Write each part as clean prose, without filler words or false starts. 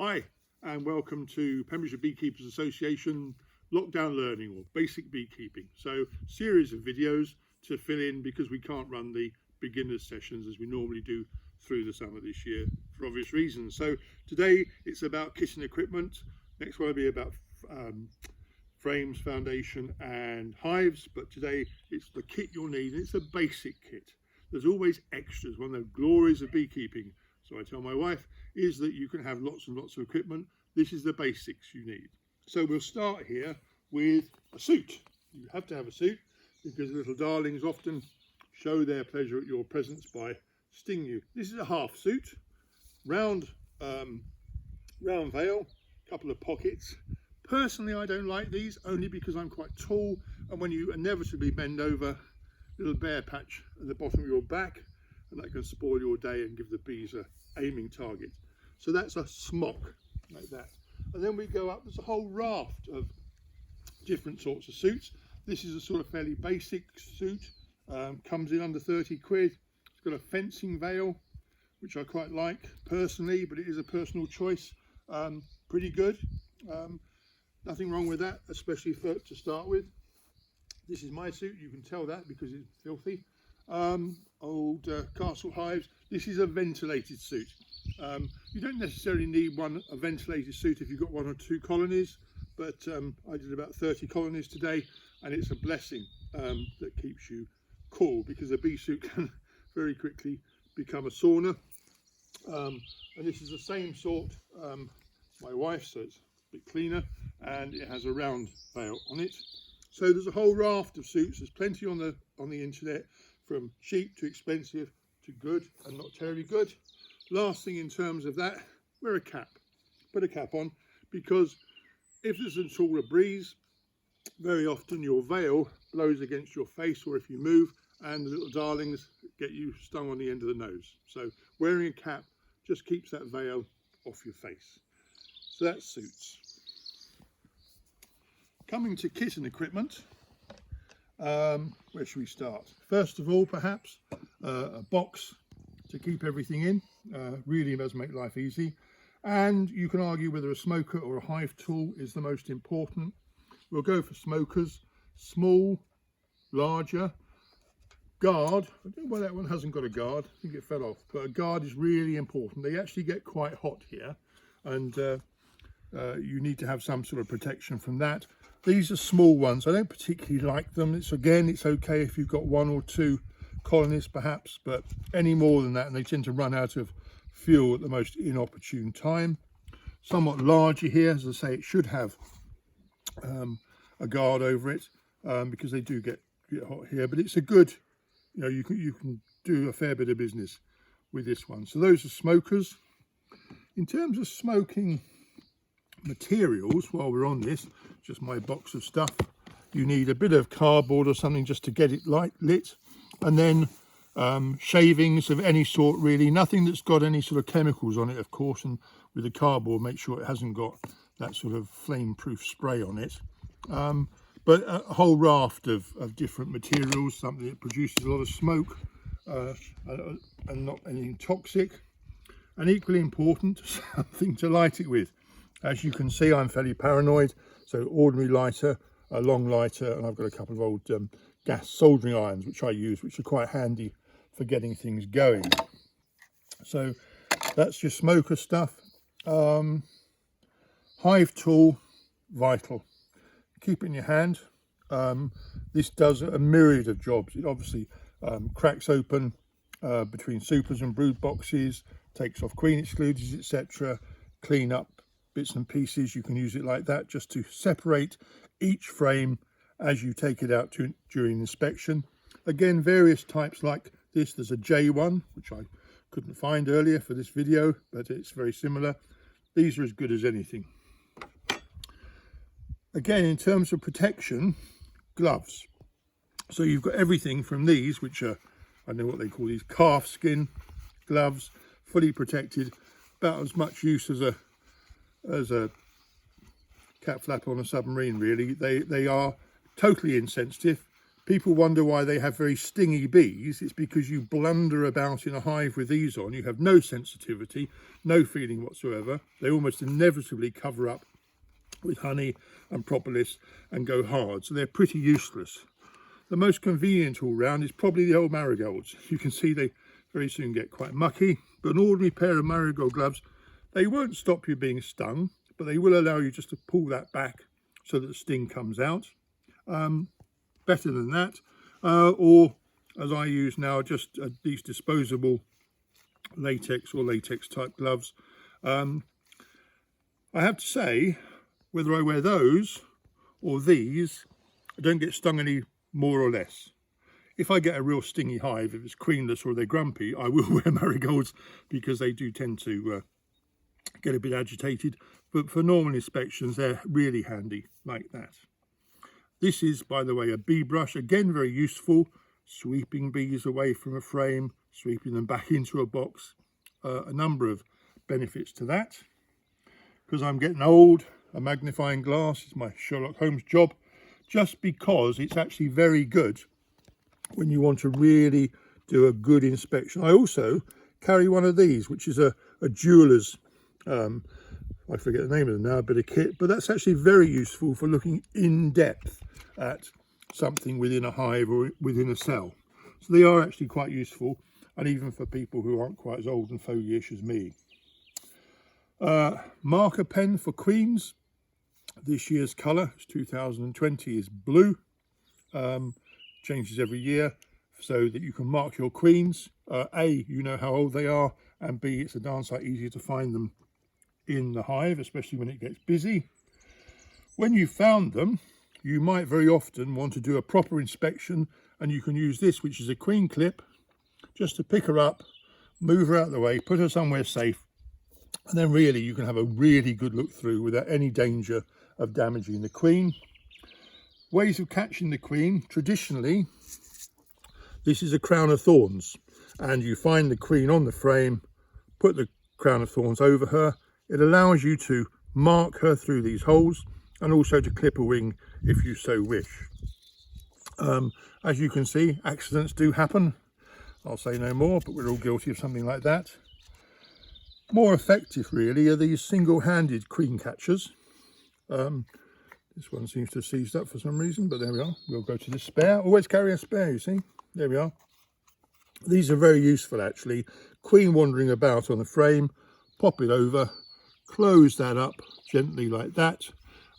Hi and welcome to Pembrokeshire Beekeepers Association Lockdown Learning or Basic Beekeeping. So series of videos to fill in because we can't run the beginners sessions as we normally do through the summer this year for obvious reasons. So today it's about kit and equipment. Next one will be about frames, foundation and hives, but today it's the kit you'll need. It's a basic kit. There's always extras. One of the glories of beekeeping, so I tell my wife, is that you can have lots and lots of equipment. This is the basics you need. So we'll start here with a suit. You have to have a suit because little darlings often show their pleasure at your presence by stinging you. This is a half suit, round veil, couple of pockets. Personally, I don't like these only because I'm quite tall, and when you inevitably bend over, little bare patch at the bottom of your back, and that can spoil your day and give the bees a aiming target. So that's a smock like that. And then we go up, there's a whole raft of different sorts of suits. This is a sort of fairly basic suit, comes in under 30 quid. It's got a fencing veil, which I quite like personally, but it is a personal choice. Pretty good. Nothing wrong with that, especially to start with. This is my suit, you can tell that because it's filthy. Old castle hives. This is a ventilated suit. You don't necessarily need a ventilated suit if you've got one or two colonies, but I did about 30 colonies today, and it's a blessing that keeps you cool, because a bee suit can very quickly become a sauna. And this is the same sort, my wife's, so it's a bit cleaner, and it has a round veil on it. So there's a whole raft of suits. There's plenty on the internet, from cheap to expensive to good and not terribly good. Last thing in terms of that, wear a cap. Put a cap on, because if there's at all a breeze, very often your veil blows against your face, or if you move, and the little darlings get you stung on the end of the nose. So wearing a cap just keeps that veil off your face. So that's suits. Coming to kit and equipment, where should we start? First of all, perhaps a box to keep everything in. Really does make life easy. And you can argue whether a smoker or a hive tool is the most important. We'll go for smokers. Small, larger, guard. I don't know why that one hasn't got a guard. I think it fell off. But a guard is really important. They actually get quite hot here, and you need to have some sort of protection from that. These are small ones. I don't particularly like them. It's okay if you've got one or two colonies perhaps, but any more than that, and they tend to run out of fuel at the most inopportune time. Somewhat larger here, as I say, it should have a guard over it, because they do get hot here, but it's a good, you can do a fair bit of business with this one. So those are smokers. In terms of smoking materials, while we're on this, just my box of stuff, you need a bit of cardboard or something just to get it lit, and then shavings of any sort, really, nothing that's got any sort of chemicals on it, of course, and with the cardboard make sure it hasn't got that sort of flame-proof spray on it, but a whole raft of different materials, something that produces a lot of smoke and not anything toxic, and equally important, something to light it with. As you can see, I'm fairly paranoid, so ordinary lighter, a long lighter, and I've got a couple of old gas soldering irons which I use, which are quite handy for getting things going. So that's your smoker stuff. Hive tool, vital. Keep it in your hand. This does a myriad of jobs. It obviously cracks open between supers and brood boxes, takes off queen excluders, etc. Clean up bits and pieces. You can use it like that just to separate each frame as you take it out during inspection. Again, various types like this. There's a J1, which I couldn't find earlier for this video, but it's very similar. These are as good as anything. Again, in terms of protection, gloves. So you've got everything from these, which are, I don't know what they call these, calf skin gloves, fully protected, about as much use as a cat flap on a submarine, really. They are totally insensitive, People wonder why they have very stingy bees. It's because you blunder about in a hive with these on. You have no sensitivity, no feeling whatsoever. They almost inevitably cover up with honey and propolis and go hard, so they're pretty useless. The most convenient all round is probably the old marigolds. You can see they very soon get quite mucky, but an ordinary pair of marigold gloves, they won't stop you being stung, but they will allow you just to pull that back so that the sting comes out. Better than that, or as I use now, just these disposable latex or latex type gloves. I have to say, whether I wear those or these, I don't get stung any more or less. If I get a real stingy hive, if it's queenless or they're grumpy, I will wear marigolds because they do tend to get a bit agitated. But for normal inspections, they're really handy like that. This is, by the way, a bee brush, again very useful, sweeping bees away from a frame, sweeping them back into a box. A number of benefits to that. Because I'm getting old, a magnifying glass is my Sherlock Holmes job, just because it's actually very good when you want to really do a good inspection. I also carry one of these, which is a jeweller's, I forget the name of them now, a bit of kit, but that's actually very useful for looking in depth at something within a hive or within a cell. So they are actually quite useful, and even for people who aren't quite as old and fogyish as me. Marker pen for queens. This year's colour, 2020, is blue. Changes every year so that you can mark your queens. A, you know how old they are, and B, it's a darn sight easier to find them in the hive, especially when it gets busy. When you've found them, you might very often want to do a proper inspection, and you can use this, which is a queen clip, just to pick her up, move her out of the way, put her somewhere safe, and then really you can have a really good look through without any danger of damaging the queen. Ways of catching the queen. Traditionally, this is a crown of thorns, and you find the queen on the frame, put the crown of thorns over her. It allows you to mark her through these holes and also to clip a wing if you so wish. As you can see, accidents do happen. I'll say no more, but we're all guilty of something like that. More effective really are these single-handed queen catchers. This one seems to have seized up for some reason, but there we are. We'll go to the spare. Always carry a spare, you see. There we are. These are very useful actually. Queen wandering about on the frame, pop it over, close that up gently like that,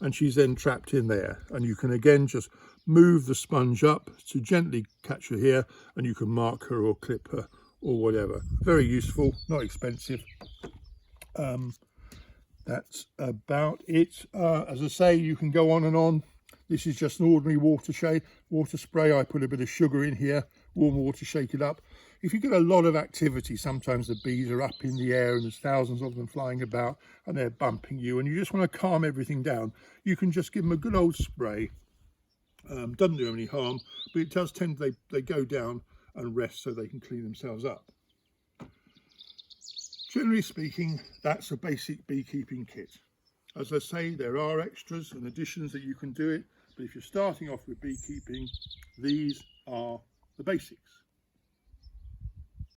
and she's then trapped in there. And you can again just move the sponge up to gently catch her here, and you can mark her or clip her or whatever. Very useful, not expensive. That's about it. As I say, you can go on and on. This is just an ordinary water spray. I put a bit of sugar in here, warm water, shake it up. If you get a lot of activity, sometimes the bees are up in the air and there's thousands of them flying about and they're bumping you, and you just want to calm everything down, you can just give them a good old spray. Doesn't do them any harm, but it does tend they go down and rest so they can clean themselves up. Generally speaking, that's a basic beekeeping kit. As I say, there are extras and additions that you can do it, but if you're starting off with beekeeping, these are the basics.